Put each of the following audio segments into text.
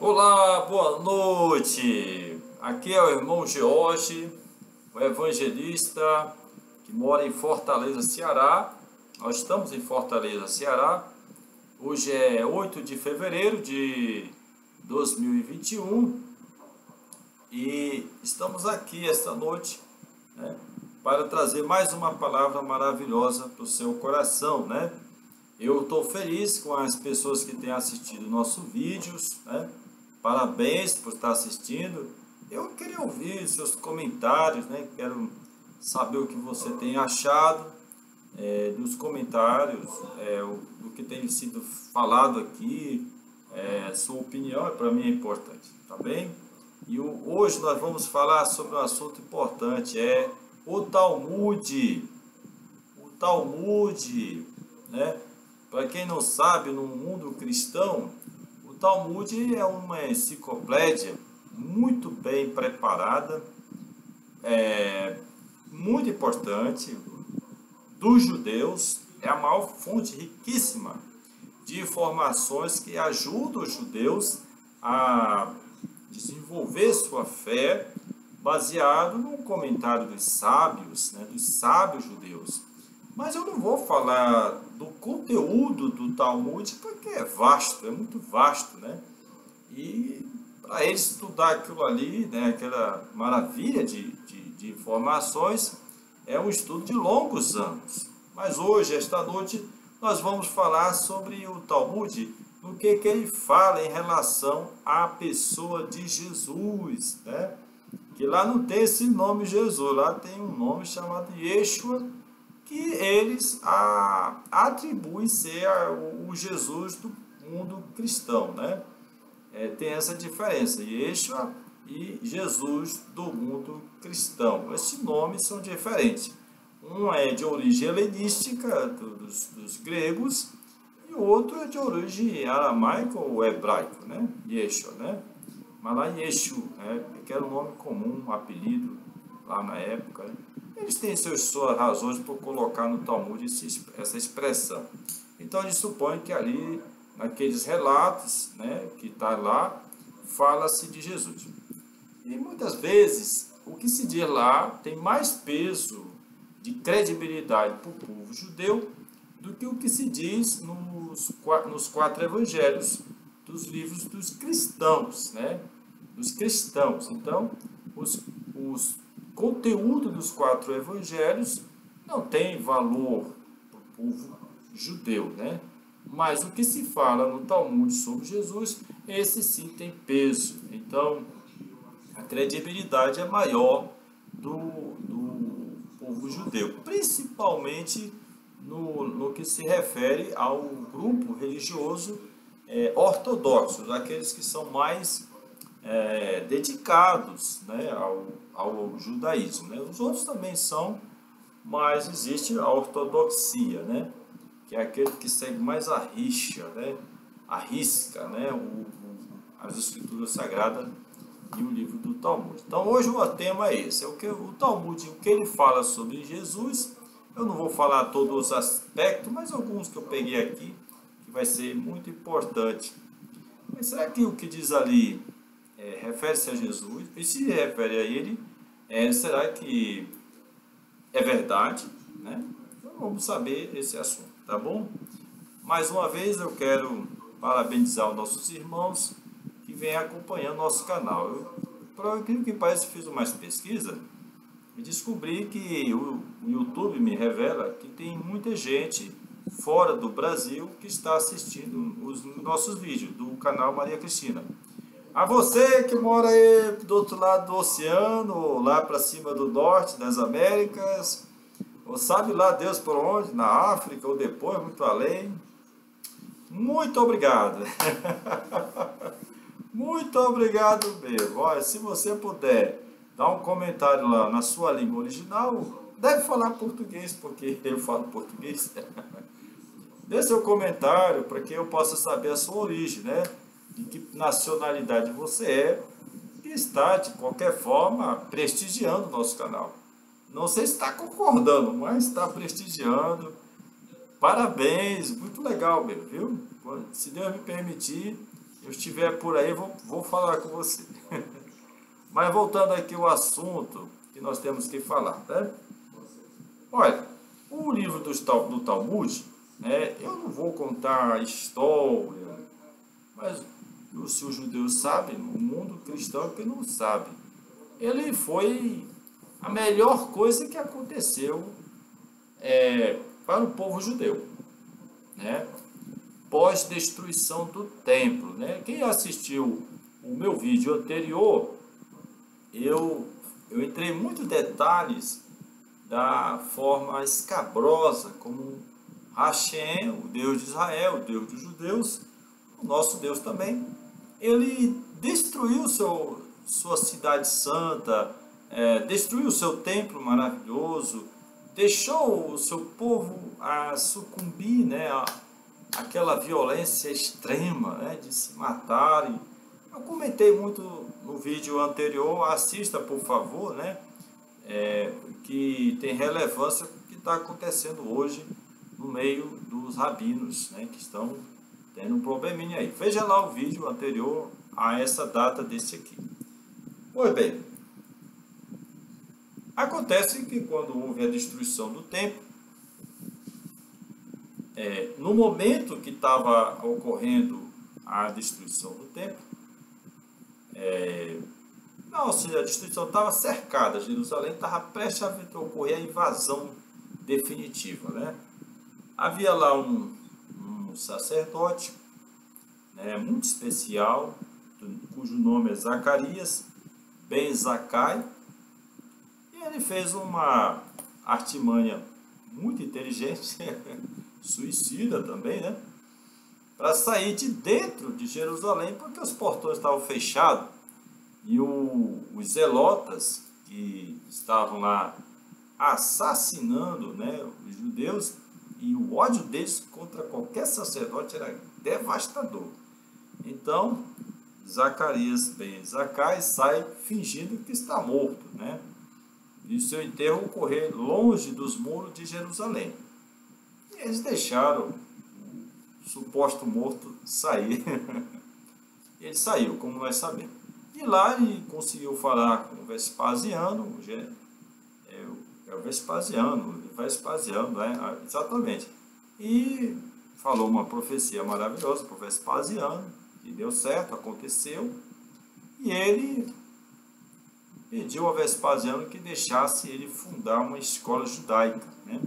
Olá, boa noite. Aqui é o irmão George, o evangelista que mora em Fortaleza, Ceará. Nós estamos em Fortaleza, Ceará. Hoje é 8 de fevereiro de 2021 e estamos aqui esta noite, né, para trazer mais uma palavra maravilhosa para o seu coração, né? Eu estou feliz com as pessoas que têm assistido nossos vídeos, né? Parabéns por estar assistindo. Eu queria ouvir seus comentários, né? Quero saber o que você tem achado dos comentários, do que tem sido falado aqui. Sua opinião para mim é importante, tá bem? E hoje nós vamos falar sobre um assunto importante, o Talmud. O Talmud, né? Para quem não sabe, no mundo cristão, o Talmud é uma enciclopédia muito bem preparada, muito importante, dos judeus. É a maior fonte riquíssima de informações que ajudam os judeus a desenvolver sua fé, baseado num comentário dos sábios, né, dos sábios judeus. Mas eu não vou falar do conteúdo do Talmud, porque é vasto, é muito vasto, né? E para ele estudar aquilo ali, né, aquela maravilha de informações, é um estudo de longos anos. Mas hoje, esta noite, nós vamos falar sobre o Talmud, no que ele fala em relação à pessoa de Jesus, né? Que lá não tem esse nome Jesus, lá tem um nome chamado Yeshua, que eles atribuem ser o Jesus do mundo cristão, né? Tem essa diferença, Yeshua e Jesus do mundo cristão. Esses nomes são diferentes. Um é de origem helenística, dos gregos, e o outro é de origem aramaica ou hebraico, né? Yeshua, né? Mas lá Yeshua, que era um nome comum, um apelido lá na época, né? Eles têm suas razões por colocar no Talmud essa expressão. Então, eles supõem que ali, naqueles relatos, né, que está lá, fala-se de Jesus. E muitas vezes, o que se diz lá tem mais peso de credibilidade para o povo judeu do que o que se diz nos quatro evangelhos dos livros dos cristãos, né? Dos cristãos. Então, os conteúdo dos quatro evangelhos não tem valor para o povo judeu, né? Mas o que se fala no Talmud sobre Jesus, esse sim tem peso. Então, a credibilidade é maior do povo judeu, principalmente no que se refere ao grupo religioso ortodoxo, aqueles que são mais dedicados, né, ao judaísmo, né? Os outros também são, mas existe a ortodoxia, né, que é aquele que segue mais a rixa, né, a risca, né, as escrituras sagradas e o livro do Talmud. Então hoje o tema é esse, o Talmud, o que ele fala sobre Jesus. Eu não vou falar todos os aspectos, mas alguns que eu peguei aqui, que vai ser muito importante. Mas será que o que diz ali refere-se a Jesus? E se refere a ele, será que é verdade, né? Então vamos saber esse assunto, tá bom? Mais uma vez eu quero parabenizar os nossos irmãos que vêm acompanhando nosso canal. Por incrível que pareça, fiz umas pesquisas e descobri que o YouTube me revela que tem muita gente fora do Brasil que está assistindo os nossos vídeos do canal Maria Cristina. A você que mora aí do outro lado do oceano, lá para cima do norte das Américas, ou sabe lá Deus por onde, na África ou depois, muito além, muito obrigado. Muito obrigado mesmo. Olha, se você puder dar um comentário lá na sua língua original, deve falar português, porque eu falo português. Dê seu comentário para que eu possa saber a sua origem, né? De que nacionalidade você é, e está, de qualquer forma, prestigiando o nosso canal. Não sei se está concordando, mas está prestigiando. Parabéns, muito legal mesmo, viu? Se Deus me permitir, eu estiver por aí, vou falar com você. Mas voltando aqui ao assunto que nós temos que falar, né? Olha, o livro do Talmud, né, eu não vou contar a história, mas se os judeus sabem, o mundo cristão que não sabe. Ele foi a melhor coisa que aconteceu para o povo judeu, né? Pós-destruição do templo, né? Quem assistiu o meu vídeo anterior, eu entrei em muitos detalhes da forma escabrosa como Hashem, o Deus de Israel, o Deus dos judeus, o nosso Deus também, ele destruiu sua cidade santa, destruiu o seu templo maravilhoso, deixou o seu povo a sucumbir, né, àquela violência extrema, né, de se matarem. Eu comentei muito no vídeo anterior, assista por favor, né, que tem relevância com o que está acontecendo hoje no meio dos rabinos, né, que estão tendo um probleminha aí. Veja lá o vídeo anterior a essa data desse aqui. Pois bem, acontece que quando houve a destruição do templo, no momento que estava ocorrendo a destruição do templo, a destruição estava cercada, Jerusalém estava prestes a ocorrer a invasão definitiva, né? Havia lá um sacerdote, né, muito especial, cujo nome é Zacarias Ben Zakai, e ele fez uma artimanha muito inteligente, suicida também, né, para sair de dentro de Jerusalém, porque os portões estavam fechados e os zelotas que estavam lá assassinando, né, os judeus, e o ódio deles contra qualquer sacerdote era devastador. Então, Zacarias Ben Zakai sai fingindo que está morto, né? E seu enterro ocorrer longe dos muros de Jerusalém. E eles deixaram o suposto morto sair. Ele saiu, como nós sabemos. E lá ele conseguiu falar com o Vespasiano, o Vespasiano, né? Exatamente. E falou uma profecia maravilhosa para o Vespasiano, que deu certo, aconteceu, e ele pediu ao Vespasiano que deixasse ele fundar uma escola judaica, né?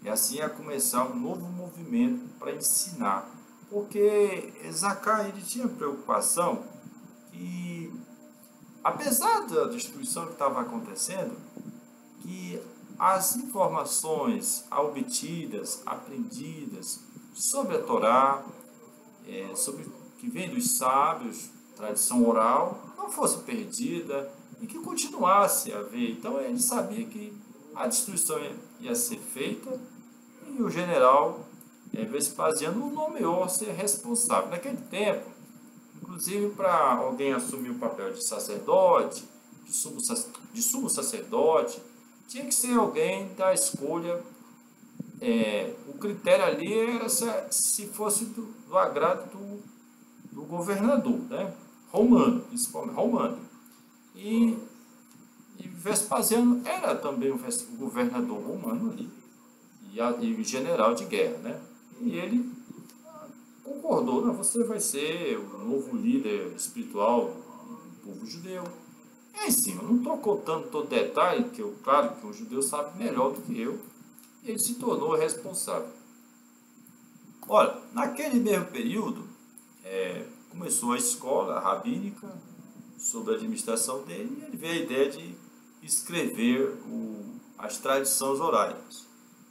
E assim ia começar um novo movimento para ensinar, porque Zacai ele tinha preocupação que, apesar da destruição que estava acontecendo, que as informações obtidas, aprendidas sobre a Torá, sobre o que vem dos sábios, tradição oral, não fosse perdida e que continuasse a haver. Então ele sabia que a destruição ia ser feita e o general Vespasiano o nomeou a ser responsável. Naquele tempo, inclusive para alguém assumir o papel de sacerdote, de sumo sacerdote, tinha que ser alguém da escolha. O critério ali era se fosse do agrado do governador, né? Romano, principalmente romano. E Vespasiano era também o governador romano ali, e general de guerra, né? E ele concordou, não, você vai ser o novo líder espiritual do povo judeu. E em cima, não trocou tanto todo detalhe, que claro que o judeu sabe melhor do que eu, e ele se tornou responsável. Olha, naquele mesmo período, começou a escola rabínica sobre a administração dele, e ele veio a ideia de escrever as tradições orais.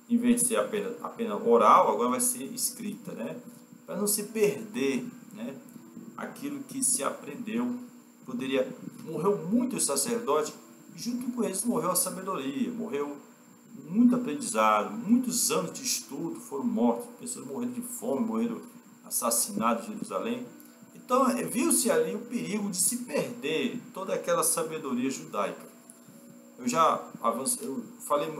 Em vez de ser apenas oral, agora vai ser escrita, né? Para não se perder, né, aquilo que se aprendeu. Morreu muitos sacerdotes, e junto com eles morreu a sabedoria, morreu muito aprendizado, muitos anos de estudo foram mortos, pessoas morreram de fome, morreram assassinadas em Jerusalém. Então, viu-se ali o perigo de se perder toda aquela sabedoria judaica. Eu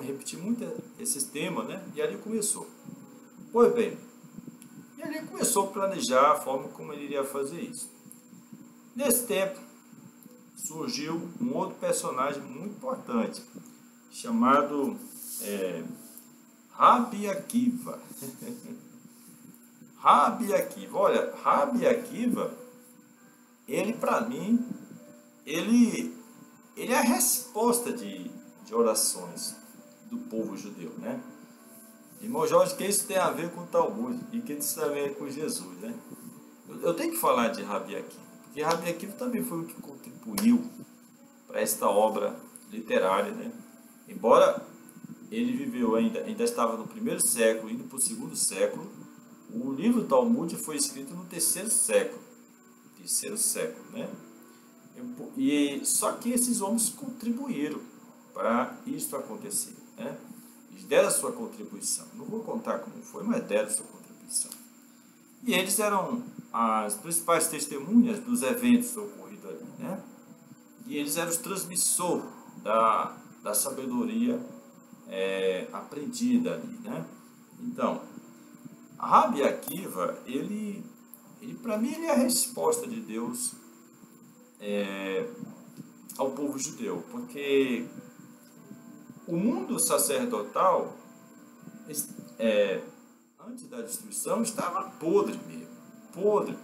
repeti muito esses temas, né? E ali começou. Pois bem, e ele começou a planejar a forma como ele iria fazer isso. Nesse tempo, surgiu um outro personagem muito importante, chamado Rabi Akiva. Rabi Akiva. Olha, Rabi Akiva, ele para mim, ele é a resposta de orações do povo judeu, né? Irmão Jorge, que isso tem a ver com o Talmud e que isso tem a ver com Jesus, né? Eu tenho que falar de Rabi Akiva, porque Rabi Akiva também foi o que contribuiu para esta obra literária, né? Embora ele viveu ainda estava no primeiro século, indo para o segundo século, o livro Talmud foi escrito no terceiro século, né? E só que esses homens contribuíram para isso acontecer, né? Eles deram a sua contribuição. Não vou contar como foi, mas deram a sua contribuição. E eles eram as principais testemunhas dos eventos ocorridos ali, né? E eles eram os transmissores da sabedoria aprendida ali, né? Então, Rabi Akiva, ele para mim, ele é a resposta de Deus ao povo judeu, porque o mundo sacerdotal, antes da destruição, estava podre mesmo. Podre.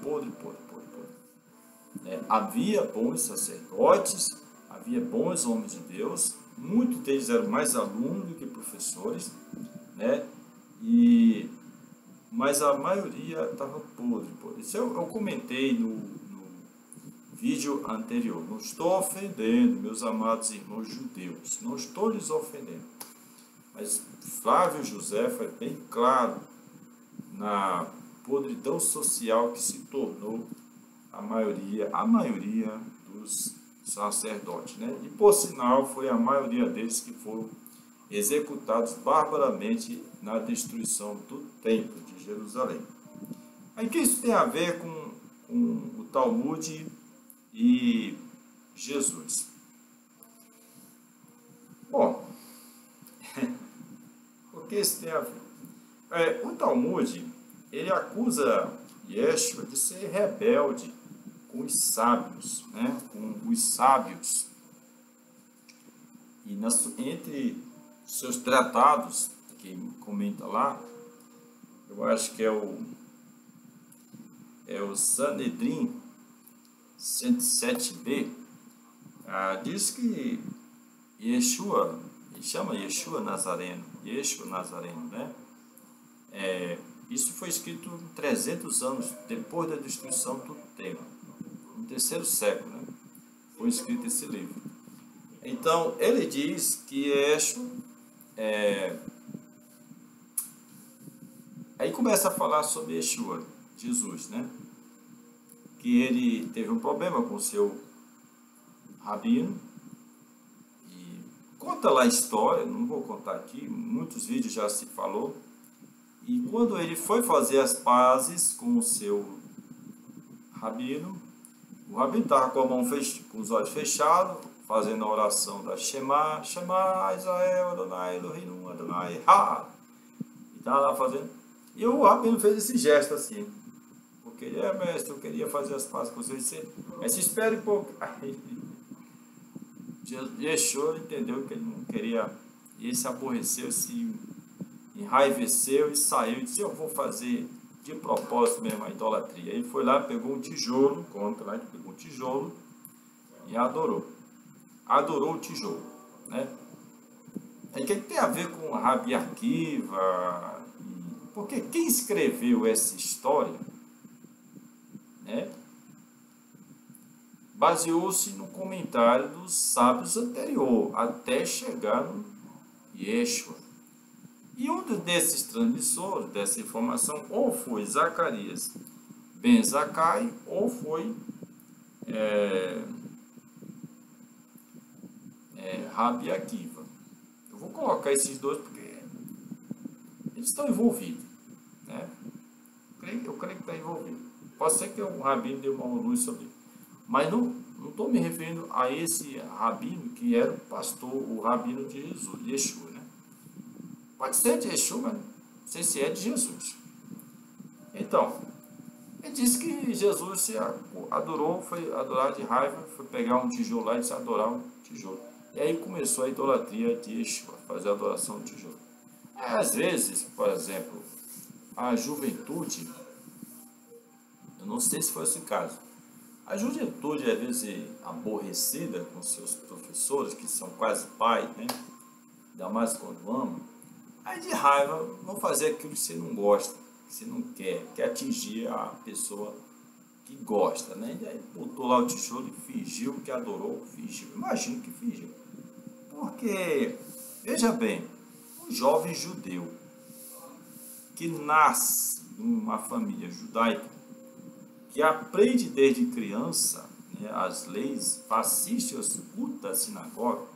Havia bons sacerdotes, havia bons homens de Deus, muitos deles eram mais alunos do que professores, né? Mas a maioria estava podre. Isso eu comentei no vídeo anterior. Não estou ofendendo meus amados irmãos judeus, não estou lhes ofendendo. Mas Flávio José foi bem claro na podridão social que se tornou a maioria dos sacerdotes, né? E por sinal foi a maioria deles que foram executados barbaramente na destruição do templo de Jerusalém. Aí o que isso tem a ver com o Talmud e Jesus? Bom, o que isso tem a ver? O Talmud, ele acusa Yeshua de ser rebelde com os sábios, né? Com os sábios. E entre seus tratados, que comenta lá, eu acho que é o Sanedrim 107b, diz que Yeshua, ele chama Yeshua Nazareno, né? Isso foi escrito 300 anos depois da destruição do templo, no terceiro século, né? Foi escrito esse livro. Então, ele diz que Yeshua aí começa a falar sobre Yeshua, Jesus, né? Que ele teve um problema com o seu rabino. E conta lá a história, não vou contar aqui, muitos vídeos já se falou. E quando ele foi fazer as pazes com o seu rabino, o rabino estava com os olhos fechados, fazendo a oração da Shema, Shema Israel, Adonai Elohim, Adonai Ha. E estava lá fazendo. E o rabino fez esse gesto assim. Porque ele mestre, eu queria fazer as pazes com você. Mas se espere um pouco. Yeshua entendeu que ele não queria. E ele se aborreceu, se enraiveceu e saiu. E disse: eu vou fazer de propósito mesmo a idolatria. Ele foi lá, pegou um tijolo, conta lá, pegou um tijolo e adorou. Adorou o tijolo, né? Aí o que tem a ver com Rabi Akiva? Porque quem escreveu essa história, né, baseou-se no comentário dos sábios anterior, até chegar no Yeshua. E um desses transmissores dessa informação ou foi Zacarias ben Zakai, ou foi Rabi Akiva. Eu vou colocar esses dois porque eles estão envolvidos, né? Eu creio que está envolvido. Pode ser que o rabino dê uma luz sobre isso, mas não estou me referindo a esse rabino que era o pastor, o rabino de Jesus, Yeshua, né? Pode ser de Yeshua, mas não sei se é de Jesus. Então, ele disse que Jesus se adorou, foi adorar de raiva, foi pegar um tijolo lá e se adorar um tijolo. E aí começou a idolatria de Yeshua, fazer a adoração do tijolo. Às vezes, por exemplo, a juventude, eu não sei se foi esse caso, a juventude, às vezes, aborrecida com seus professores, que são quase pais, né? Ainda mais quando ama, aí de raiva vão fazer aquilo que você não gosta, que você não quer atingir a pessoa que gosta, né? E aí botou lá o tijolo e fingiu que adorou, fingiu, imagino que fingiu. Porque, veja bem, um jovem judeu que nasce numa família judaica, que aprende desde criança, né, as leis, assiste aos cultos da sinagoga,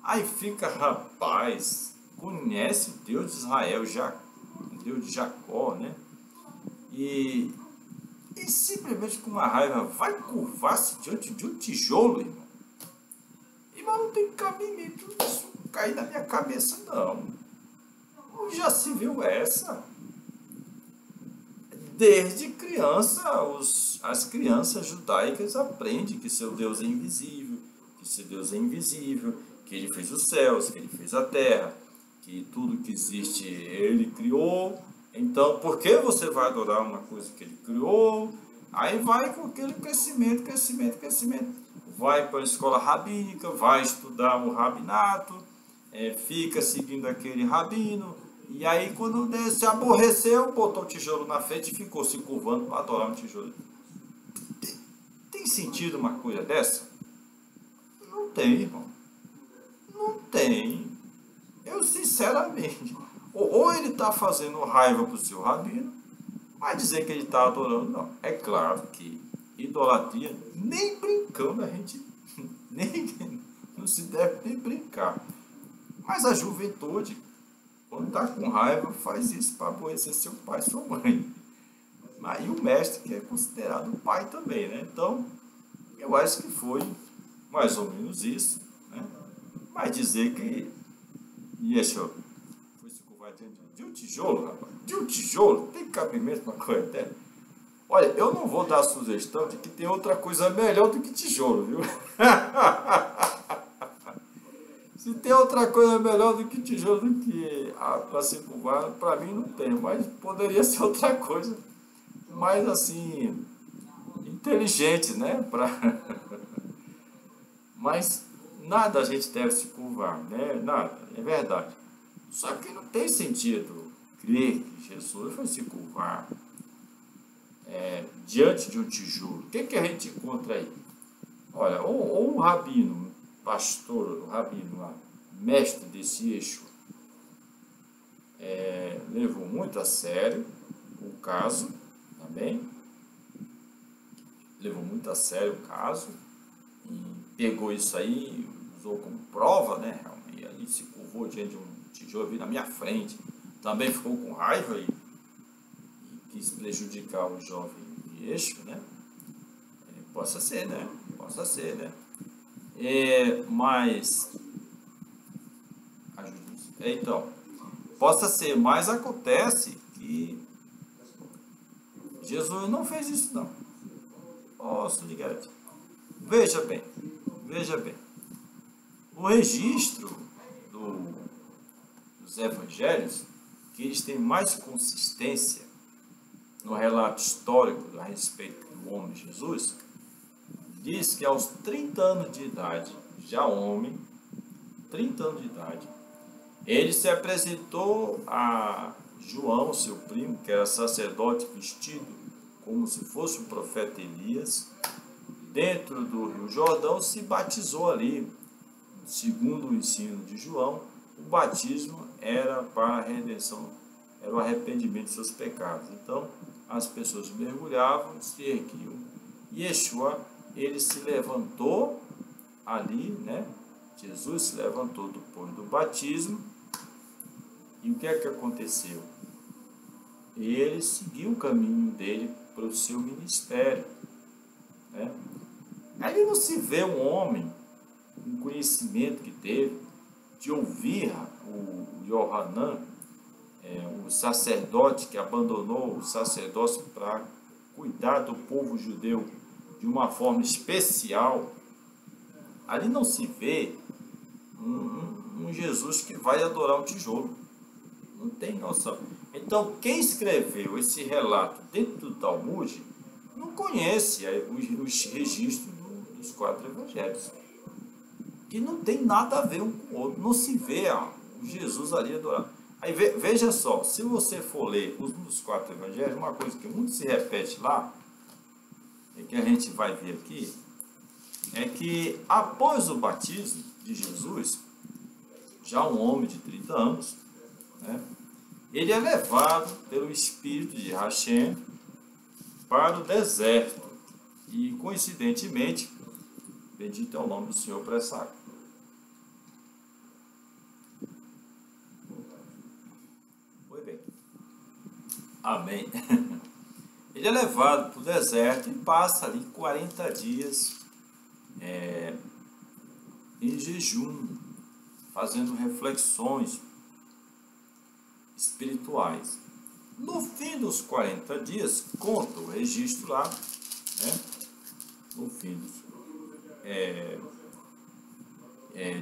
aí fica, rapaz, conhece o Deus de Israel, o Deus de Jacó, né? E simplesmente com uma raiva vai curvar-se diante de um tijolo, irmão. Irmão, não tem cabimento isso cair na minha cabeça, não. Já se viu essa? Desde criança, as crianças judaicas aprendem que seu Deus é invisível, que ele fez os céus, que ele fez a terra, que tudo que existe ele criou. Então, por que você vai adorar uma coisa que ele criou? Aí vai com aquele crescimento. Vai para a escola rabínica, vai estudar o rabinato, fica seguindo aquele rabino. E aí, quando se aborreceu, botou o tijolo na frente e ficou se curvando para adorar um tijolo. Tem sentido uma coisa dessa? Não tem, irmão. Não tem. Eu, sinceramente, ou ele está fazendo raiva para o seu rabino, mas dizer que ele está adorando, não. É claro que idolatria, nem brincando a gente, não se deve nem brincar. Mas a juventude, quando está com raiva, faz isso para aborrecer seu pai e sua mãe. Aí o mestre, que é considerado pai também, né? Então, eu acho que foi mais ou menos isso, né? Mas dizer que Yeshua foi se curvar de um tijolo, rapaz, de um tijolo, tem cabimento uma coisa até. Olha, eu não vou dar a sugestão de que tem outra coisa melhor do que tijolo, viu? Se tem outra coisa melhor do que tijolo, do que para se curvar, para mim não tem, mas poderia ser outra coisa mais assim, inteligente, né? Mas nada a gente deve se curvar, né? Nada, é verdade. Só que não tem sentido crer que Jesus foi se curvar diante de um tijolo. O que a gente encontra aí? Olha, ou um rabino, pastor, o rabino lá, mestre desse eixo, levou muito a sério o caso, também, levou muito a sério o caso, e pegou isso aí, usou como prova, né? E ali se curvou diante de um tijolo, veio na minha frente, também ficou com raiva e quis prejudicar o jovem eixo, né? Possa ser, né? Mas então, possa ser, mas acontece que Jesus não fez isso, não. Posso ligar aqui. Veja bem. O registro dos evangelhos, que eles têm mais consistência no relato histórico a respeito do homem Jesus, diz que aos 30 anos de idade, já homem, 30 anos de idade, ele se apresentou a João, seu primo, que era sacerdote vestido como se fosse o profeta Elias, dentro do Rio Jordão, se batizou ali. Segundo o ensino de João, o batismo era para a redenção, era o arrependimento de seus pecados. Então, as pessoas mergulhavam, se erguiam. Yeshua, ele se levantou ali, né? Jesus se levantou depois do batismo. E o que é que aconteceu? Ele seguiu o caminho dele para o seu ministério, né? Aí não se vê um homem, um conhecimento que teve, de ouvir o Yohanan o sacerdote que abandonou o sacerdócio para cuidar do povo judeu de uma forma especial, ali não se vê um Jesus que vai adorar um tijolo. Não tem noção. Então, quem escreveu esse relato dentro do Talmud não conhece os registros dos 4 evangelhos, que não tem nada a ver um com o outro. Não se vê o Jesus ali adorado. Aí veja só, se você for ler os 4 evangelhos, uma coisa que muito se repete lá, e que a gente vai ver aqui, é que após o batismo de Jesus, já um homem de 30 anos, né, ele é levado pelo espírito de Hashem para o deserto. E, coincidentemente, bendito é o nome do Senhor para essa água. Foi bem. Amém. Ele é levado para o deserto e passa ali 40 dias em jejum, fazendo reflexões espirituais. No fim dos 40 dias, conta o registro lá, né? No fim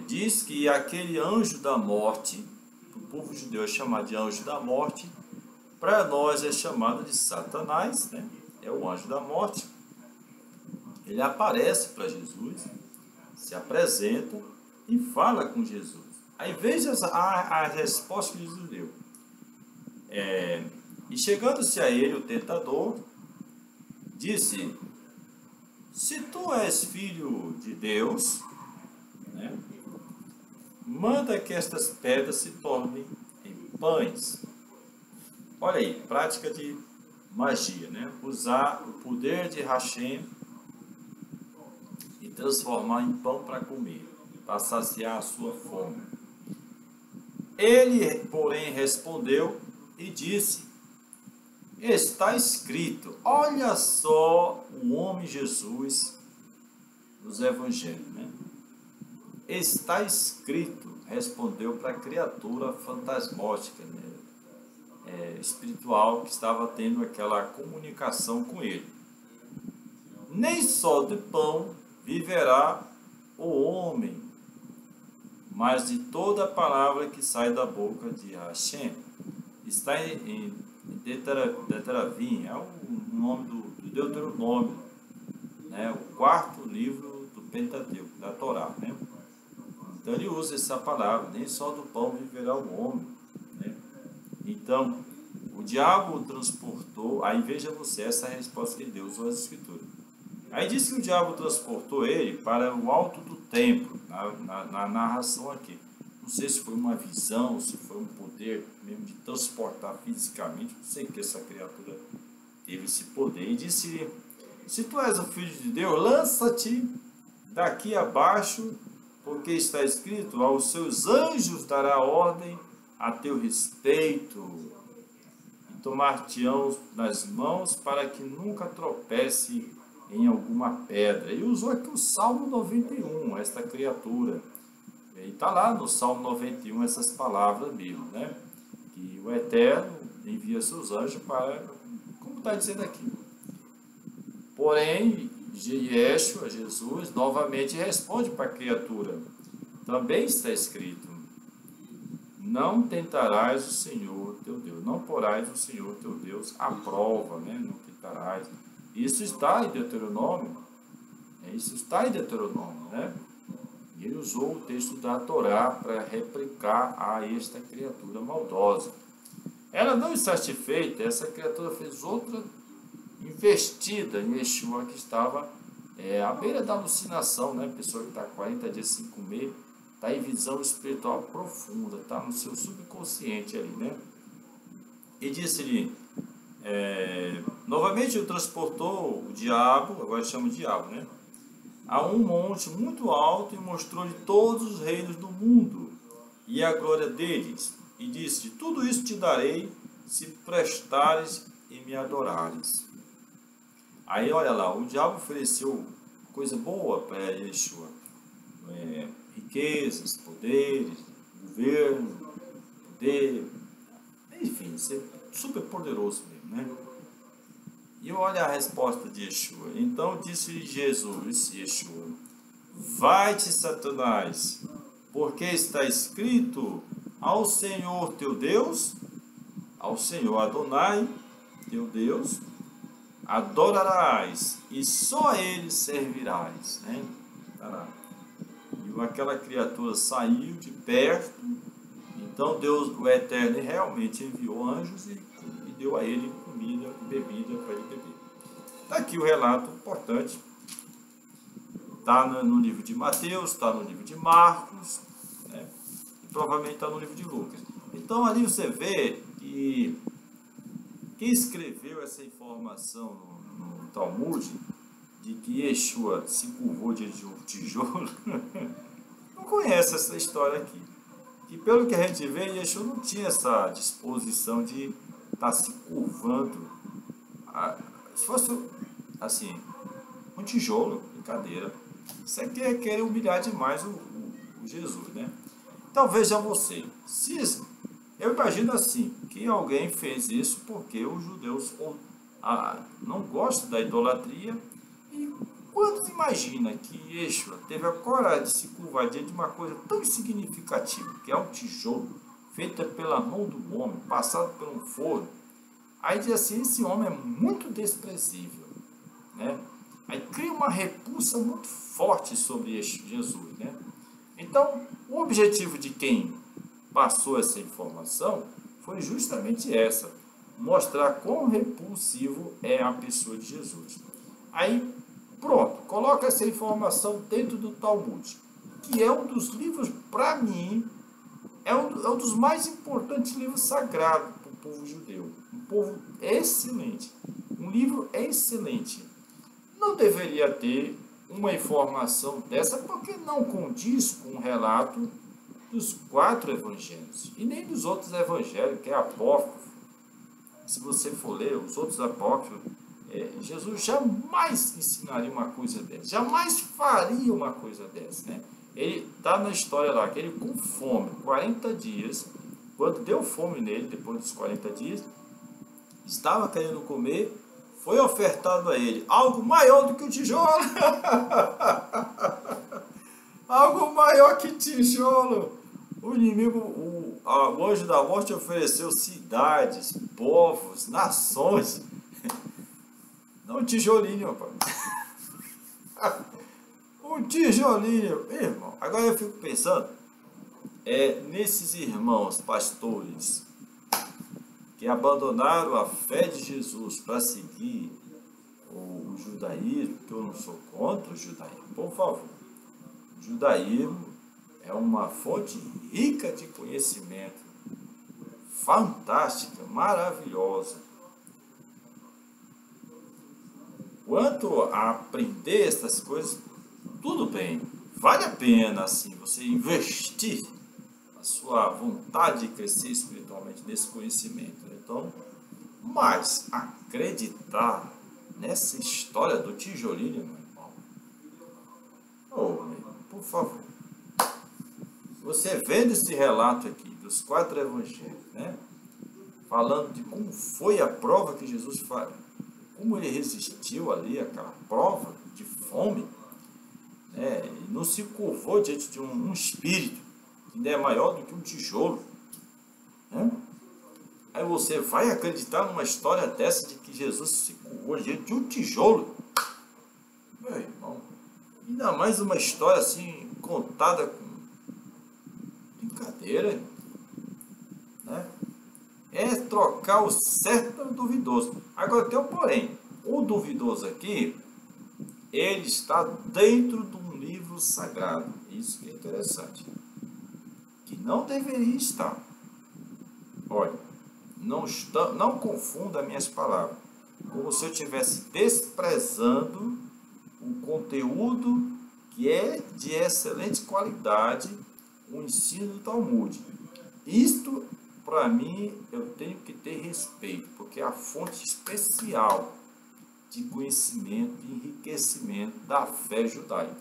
diz que aquele anjo da morte, o povo judeu é chamado de anjo da morte, para nós é chamado de Satanás, né? É o anjo da morte. Ele aparece para Jesus, se apresenta e fala com Jesus. Aí veja a resposta que Jesus deu. E chegando-se a ele, o tentador disse: se tu és filho de Deus, né, manda que estas pedras se tornem em pães. Olha aí, prática de magia, né? Usar o poder de Hashem e transformar em pão para comer, para saciar a sua fome. Ele, porém, respondeu e disse: está escrito. Olha só o homem Jesus nos evangelhos, né? Está escrito, respondeu para a criatura fantasmótica, né? Espiritual, que estava tendo aquela comunicação com ele. Nem só de pão viverá o homem, mas de toda a palavra que sai da boca de Hashem. Está em Deuteravim, é o nome do Deuteronômio, né? O 4º livro do Pentateuco, da Torá, né? Então ele usa essa palavra: nem só do pão viverá o homem, né? Então, o diabo o transportou. Aí veja você, essa é a resposta que ele deu, usou as escrituras. Aí diz que o diabo transportou ele para o alto do templo, na narração aqui. Não sei se foi uma visão, se foi um poder mesmo de transportar fisicamente, não sei que essa criatura teve esse poder. E disse: se tu és o filho de Deus, lança-te daqui abaixo, porque está escrito: aos seus anjos dará ordem a teu respeito, e tomar-te-ão nas mãos para que nunca tropece em alguma pedra. E usou aqui o Salmo 91, esta criatura. E está lá no Salmo 91 essas palavras mesmo, né? Que o Eterno envia seus anjos para, como está dizendo aqui. Porém, Yeshua, Jesus, novamente responde para a criatura. Também está escrito: não tentarás o Senhor teu Deus, não porás o Senhor teu Deus à prova, né? Não tentarás. Isso está em Deuteronômio, né? Ele usou o texto da Torá para replicar a esta criatura maldosa. Ela não satisfeita, essa criatura fez outra investida em Yeshua, que estava à beira da alucinação, né? A pessoa que está 40 dias sem comer, está em visão espiritual profunda, está no seu subconsciente ali, né? E disse-lhe, novamente o transportou o diabo, agora chama o diabo, né? A um monte muito alto e mostrou-lhe todos os reinos do mundo e a glória deles. E disse: tudo isso te darei se prestares e me adorares. Aí olha lá, o diabo ofereceu coisa boa para Yeshua. Riquezas, poderes, governo, poder, enfim, ser super poderoso mesmo, né? E olha a resposta de Yeshua. Então disse Jesus, Yeshua: vai-te, Satanás, porque está escrito: ao Senhor teu Deus, ao Senhor Adonai, teu Deus, adorarás, e só a Ele servirás. Né? E aquela criatura saiu de perto, então Deus, o Eterno, realmente enviou anjos e deu a ele comida e bebida para ele beber. Está aqui o relato importante. Está no livro de Mateus, está no livro de Marcos, né? E provavelmente está no livro de Lucas. Então ali você vê que quem escreveu essa informação no Talmud, de que Yeshua se curvou diante de um tijolo, não conhece essa história aqui. Que pelo que a gente vê, Yeshua não tinha essa disposição de estar se curvando. Se fosse assim, um tijolo, brincadeira. Isso aqui é querer humilhar demais o Jesus, né? Então veja você, eu imagino assim, que alguém fez isso porque os judeus não gostam da idolatria. E quando se imagina que Yeshua teve a coragem de se curvar diante de uma coisa tão insignificativa, que é um tijolo, feito pela mão do homem, passado por um forno, aí diz assim, esse homem é muito desprezível, né? Aí cria uma repulsa muito forte sobre este Jesus, né? Então, o objetivo de quem passou essa informação foi justamente essa, mostrar quão repulsivo é a pessoa de Jesus. Aí, pronto, coloca essa informação dentro do Talmud, que é um dos livros, para mim, é um dos mais importantes livros sagrados para o povo judeu. Um povo excelente, um livro excelente. Não deveria ter uma informação dessa, porque não condiz com o relato dos 4 evangelhos, e nem dos outros evangelhos, que é apócrifo. Se você for ler os outros apócrifos, Jesus jamais ensinaria uma coisa dessa, jamais faria uma coisa dessa, né? Ele está na história lá, que ele com fome, 40 dias, quando deu fome nele, depois dos 40 dias, estava querendo comer, foi ofertado a ele algo maior do que o tijolo. Algo maior que tijolo. O inimigo, o anjo da morte ofereceu cidades, povos, nações. Não um tijolinho, rapaz. Um tijolinho. Irmão, agora eu fico pensando nesses irmãos pastores que abandonaram a fé de Jesus para seguir o judaísmo, que eu não sou contra o judaísmo, por favor. O judaísmo é uma fonte rica de conhecimento, fantástica, maravilhosa. Quanto a aprender essas coisas, tudo bem, vale a pena assim você investir a sua vontade de crescer espiritualmente nesse conhecimento. Então, mas acreditar nessa história do tijolinho, meu irmão, meu irmão, por favor, você vendo esse relato aqui dos 4 evangelhos, né, falando de como foi a prova que Jesus faz, como ele resistiu ali àquela prova de fome, né, e não se curvou diante de um espírito que ainda é maior do que um tijolo, né? Aí você vai acreditar numa história dessa de que Jesus se curvou diante de um tijolo? Meu irmão, ainda mais uma história assim, contada com brincadeira, né? É trocar o certo pelo duvidoso. Agora tem um porém. O duvidoso aqui, ele está dentro de um livro sagrado. Isso que é interessante. Que não deveria estar. Olha, não confunda minhas palavras. Como se eu estivesse desprezando o conteúdo que é de excelente qualidade, o ensino do Talmud. Isto, para mim, eu tenho que ter respeito, porque é a fonte especial de conhecimento e enriquecimento da fé judaica.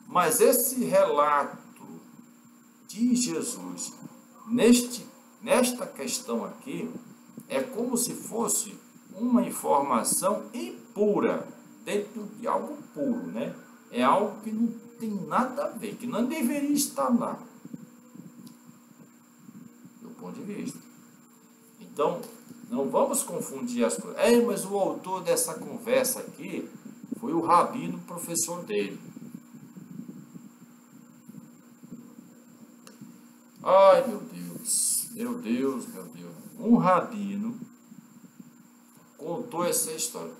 Mas esse relato de Jesus, neste nesta questão aqui, é como se fosse uma informação impura, dentro de algo puro, né? É algo que não tem nada a ver, que não deveria estar lá, do ponto de vista. Então, não vamos confundir as coisas. Mas o autor dessa conversa aqui foi o rabino, professor dele. Ai, meu Deus, meu Deus, meu Deus. Um rabino contou essa história.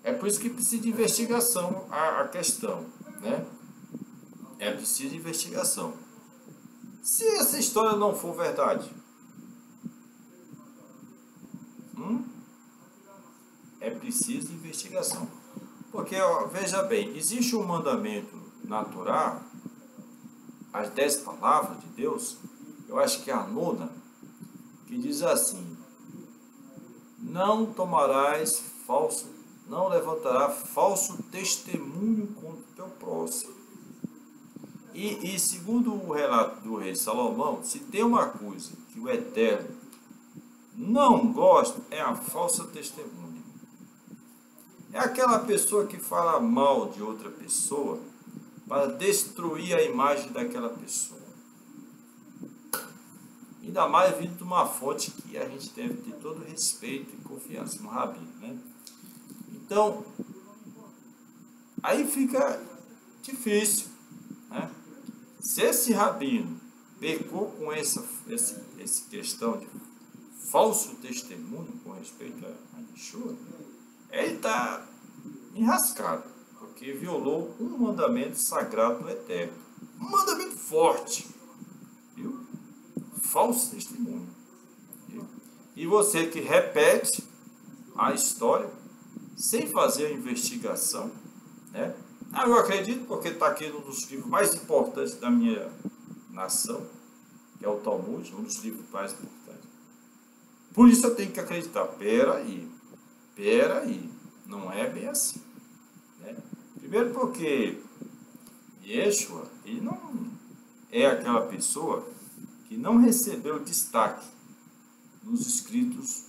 É por isso que precisa de investigação a questão, né? É preciso de investigação. Se essa história não for verdade, é preciso de investigação. Porque, ó, veja bem, existe um mandamento na Torá, as 10 palavras de Deus, eu acho que é a nona, que diz assim: não tomarás falso, não levantará falso testemunho contra o teu próximo. E segundo o relato do rei Salomão, se tem uma coisa que o Eterno não gosta, é a falsa testemunha. É aquela pessoa que fala mal de outra pessoa para destruir a imagem daquela pessoa. Ainda mais vindo de uma fonte que a gente deve ter todo respeito e confiança no rabino, né? Então, aí fica difícil, né? Se esse rabino pecou com essa questão de falso testemunho com respeito a Yeshua, ele está enrascado, porque violou um mandamento sagrado do Eterno. Um mandamento forte, viu? Falso testemunho. Viu? E você que repete a história sem fazer a investigação, né? Eu acredito porque está aqui um dos livros mais importantes da minha nação, que é o Talmud, um dos livros mais importantes. Por isso eu tenho que acreditar. Peraí, não é bem assim, né? Primeiro porque Yeshua, ele não é aquela pessoa que não recebeu destaque nos escritos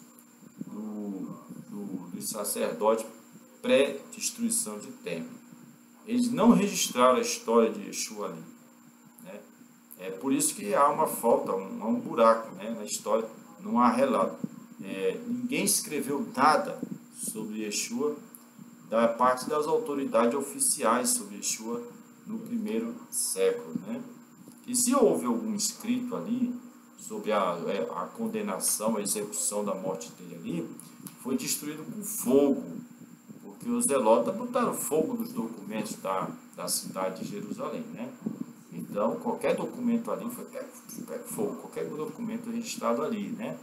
dos sacerdotes pré-destruição de templo. Eles não registraram a história de Yeshua ali, né? É por isso que há uma falta, há um buraco, né, na história, não há relato. Ninguém escreveu nada sobre Yeshua da parte das autoridades oficiais sobre Yeshua no primeiro século, né? E se houve algum escrito ali sobre a condenação, a execução da morte dele ali, foi destruído com fogo, porque os zelotas botaram fogo nos documentos da cidade de Jerusalém, né? Então, qualquer documento ali foi pego fogo, qualquer documento registrado ali, né?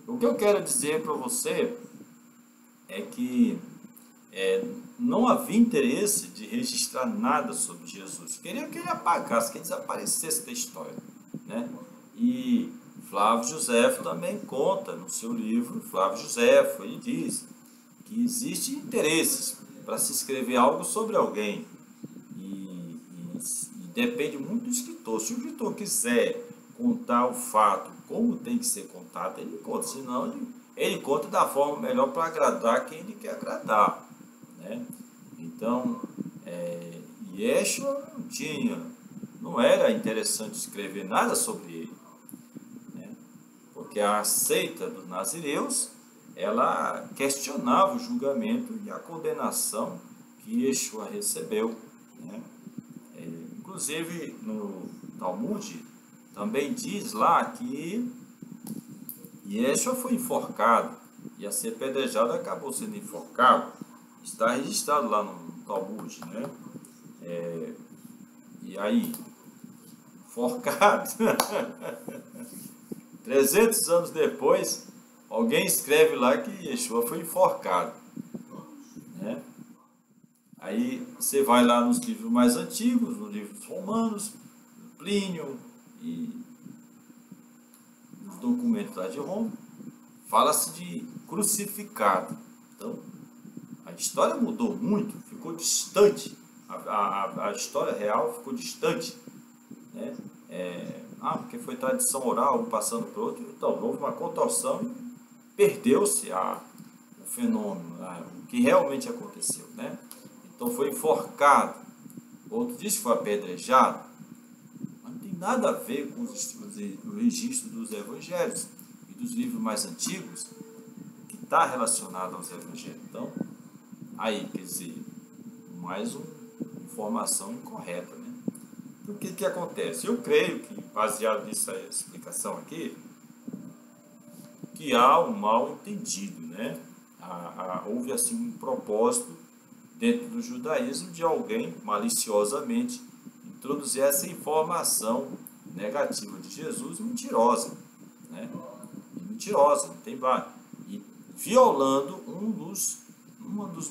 O que eu quero dizer para você é que não havia interesse de registrar nada sobre Jesus. Queria que ele apagasse, que ele desaparecesse da história, né? E Flávio Josefo também conta no seu livro, Flávio Josefo, ele diz que existem interesses para se escrever algo sobre alguém e depende muito do escritor. Se o escritor quiser contar o fato como tem que ser contado, ele conta, senão ele conta da forma melhor para agradar quem ele quer agradar, né? Então, Yeshua não era interessante escrever nada sobre ele, né? Porque a seita dos nazireus, ela questionava o julgamento e a condenação que Yeshua recebeu, né? Inclusive, no Talmud, também diz lá que Yeshua foi enforcado, ia ser apedrejado, acabou sendo enforcado. Está registrado lá no Talmud, né? E aí, enforcado, 300 anos depois, alguém escreve lá que Yeshua foi enforcado, né? Aí você vai lá nos livros mais antigos, nos livros romanos, Plínio e nos documentos lá de Roma, fala-se de crucificado. Então, a história mudou muito, ficou distante, a história real ficou distante, né? porque foi tradição oral, um passando para o outro. Então, houve uma contorção e perdeu-se o fenômeno, o que realmente aconteceu, né? Então, foi enforcado. Outro diz que foi apedrejado. Mas não tem nada a ver com o registro dos evangelhos e dos livros mais antigos, que está relacionado aos evangelhos. Então, aí, quer dizer, mais uma informação incorreta, né? Então, o que acontece? Eu creio que, baseado nessa explicação aqui, que há um mal entendido, né? Houve assim um propósito dentro do judaísmo de alguém maliciosamente introduzir essa informação negativa de Jesus mentirosa, né? Mentirosa, não tem base, e violando um dos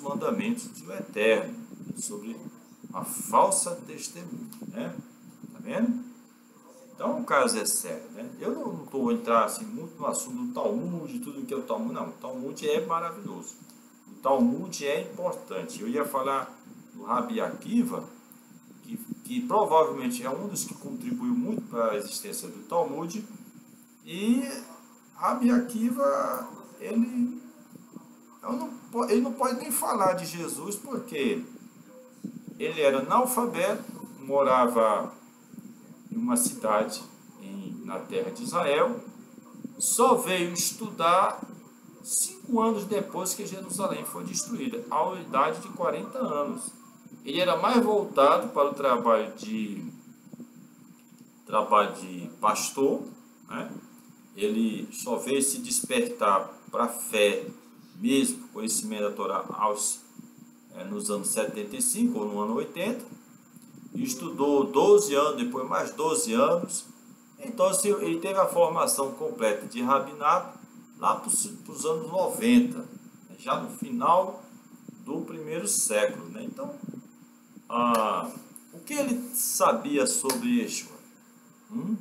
mandamentos do Eterno sobre a falsa testemunha, né? Tá vendo? Então o caso é sério, né? Eu não estou entrar assim muito no assunto do Talmud, tudo que é o Talmud, não. O Talmud é maravilhoso. O Talmud é importante. Eu ia falar do Rabi Akiva, que provavelmente é um dos que contribuiu muito para a existência do Talmud. E Rabi Akiva, ele não pode nem falar de Jesus, porque ele era analfabeto, morava em uma cidade na terra de Israel, só veio estudar 5 anos depois que Jerusalém foi destruída, à idade de 40 anos. Ele era mais voltado para o trabalho de pastor, né? Ele só veio se despertar para a fé mesmo, conhecimento da Torá, nos anos 75 ou no ano 80, e estudou 12 anos, depois mais 12 anos. Então assim, ele teve a formação completa de rabinato lá para os anos 90, já no final do primeiro século, né? Então, o que ele sabia sobre Yeshua? O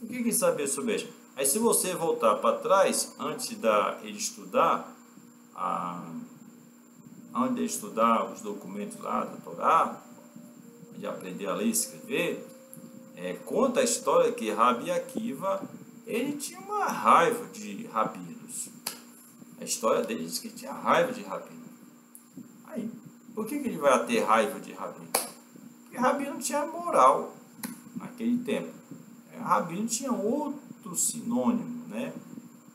que ele sabia sobre Yeshua? Aí, se você voltar para trás, antes de ele estudar, os documentos lá da Torá, de aprender a ler e escrever, conta a história que Rabi Akiva, ele tinha uma raiva de rabinos. A história dele diz que ele tinha raiva de rabino. Aí, por que ele vai ter raiva de rabino? Porque rabino tinha moral naquele tempo. Rabino tinha outro sinônimo, né?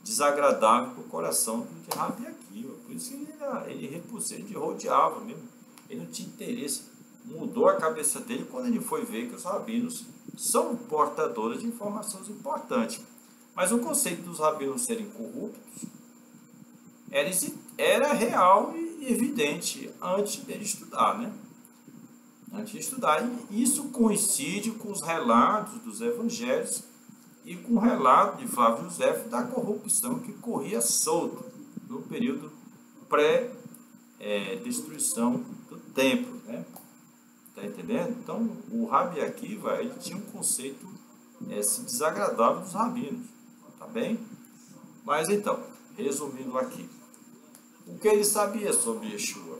Desagradável para o coração de Rabi Akiva. Por isso que ele repulsou, ele rodeava mesmo. Ele não tinha interesse. Mudou a cabeça dele quando ele foi ver que os rabinos são portadores de informações importantes. Mas o conceito dos rabinos serem corruptos era real e evidente antes dele estudar, né? Antes de estudar. E isso coincide com os relatos dos evangelhos e com o relato de Flávio José da corrupção que corria solto no período pré-destruição do templo, né? Tá entendendo? Então, o Rabi Akiva, ele tinha um conceito desagradável dos rabinos, tá bem? Mas então, resumindo aqui, o que ele sabia sobre Yeshua?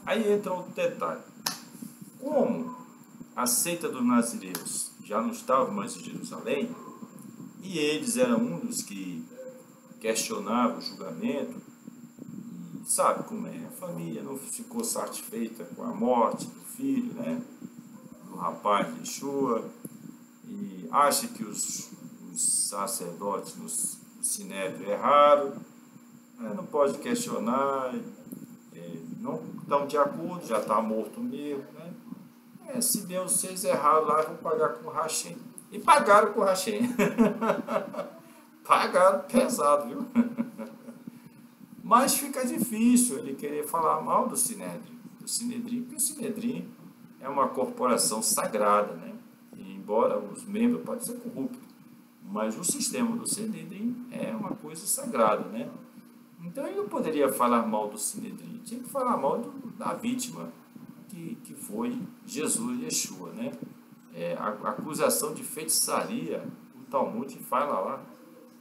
Aí entra outro detalhe. Como a seita dos nazireus já não estava mais em Jerusalém, e eles eram um dos que questionavam o julgamento, e sabe como é, a família não ficou satisfeita com a morte do filho, né, do rapaz de Yeshua, e acha que os sacerdotes no Sinédrio erraram, não pode questionar, não estão de acordo, já está morto mesmo, né? Se Deus fez errado lá, vou pagar com o Hashem. E pagaram com o Hashem. Pagaram pesado, viu? Mas fica difícil ele querer falar mal do Sinédrio, porque o Sinédrio é uma corporação sagrada, né? E embora os membros podem ser corruptos, mas o sistema do Sinédrio é uma coisa sagrada, né? Então ele não poderia falar mal do Sinédrio, tinha que falar mal da vítima que foi Jesus Yeshua, né? A acusação de feitiçaria, o Talmud fala lá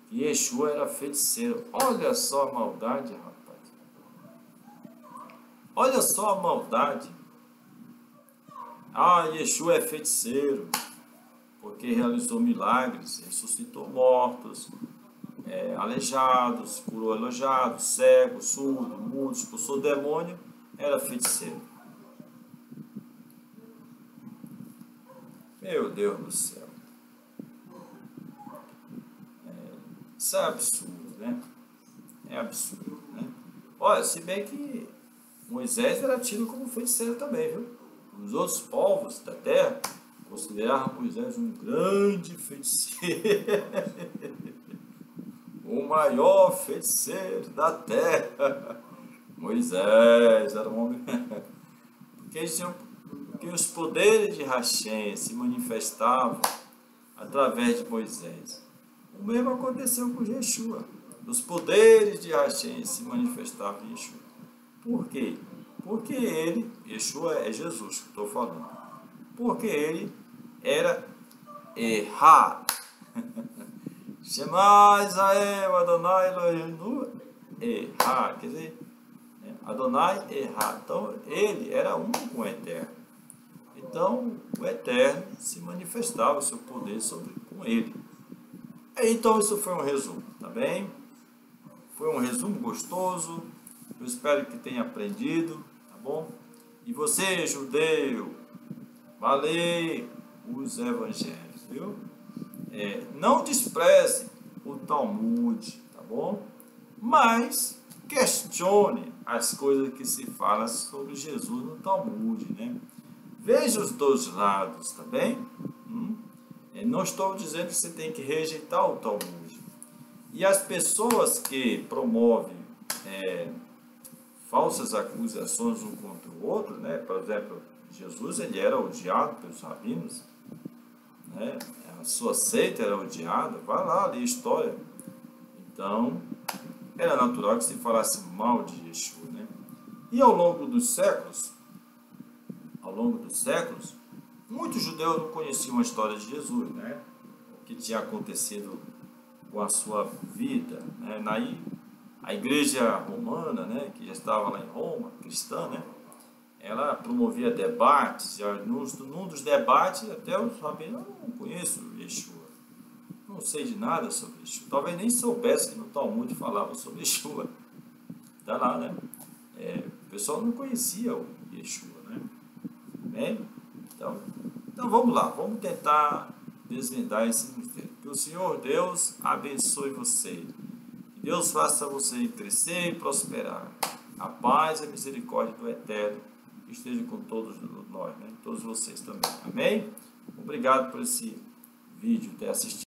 que Yeshua era feiticeiro. Olha só a maldade, rapaz. Olha só a maldade. Yeshua é feiticeiro, porque realizou milagres, ressuscitou mortos, aleijados, curou aleijado, cego, surdo, mudo, expulsou demônio, era feiticeiro. Meu Deus do céu. Isso é absurdo, né? É absurdo, né? Olha, se bem que Moisés era tido como feiticeiro também, viu? Os outros povos da terra consideravam Moisés um grande feiticeiro. O maior feiticeiro da terra. Moisés era um homem. Porque os poderes de Hashem se manifestavam através de Moisés. O mesmo aconteceu com Yeshua. Os poderes de Hashem se manifestavam em Yeshua. Por quê? Porque ele, Yeshua é Jesus que estou falando. Porque ele era errado. Shema Israel, Adonai Elohim errado. Quer dizer, Adonai errado. Então, ele era um com o Eterno. Então, o Eterno se manifestava o seu poder com ele. Então, isso foi um resumo, tá bem? Foi um resumo gostoso. Eu espero que tenha aprendido, tá bom? E você, judeu, valeu os evangelhos, viu? Não despreze o Talmud, tá bom? Mas questione as coisas que se fala sobre Jesus no Talmud, né? Veja os dois lados, tá bem? Não estou dizendo que você tem que rejeitar o Talmud. E as pessoas que promovem falsas acusações um contra o outro, né? Por exemplo, Jesus ele era odiado pelos rabinos, né? A sua seita era odiada, vai lá ler a história. Então, era natural que se falasse mal de Yeshua, né? E ao longo dos séculos, muitos judeus não conheciam a história de Jesus, né? O que tinha acontecido com a sua vida, né? A igreja romana, né, que já estava lá em Roma, cristã, né, ela promovia debates, num dos debates até os rabinos, eu não conheço Yeshua, não sei de nada sobre Yeshua, talvez nem soubesse que no Talmud falava sobre Yeshua, tá lá, né, o pessoal não conhecia o Yeshua, né, bem, então vamos lá, vamos tentar desvendar esse mistério, que o Senhor Deus abençoe você. Deus faça você crescer e prosperar. A paz e a misericórdia do Eterno esteja com todos nós, né? Todos vocês também. Amém? Obrigado por esse vídeo, ter assistido.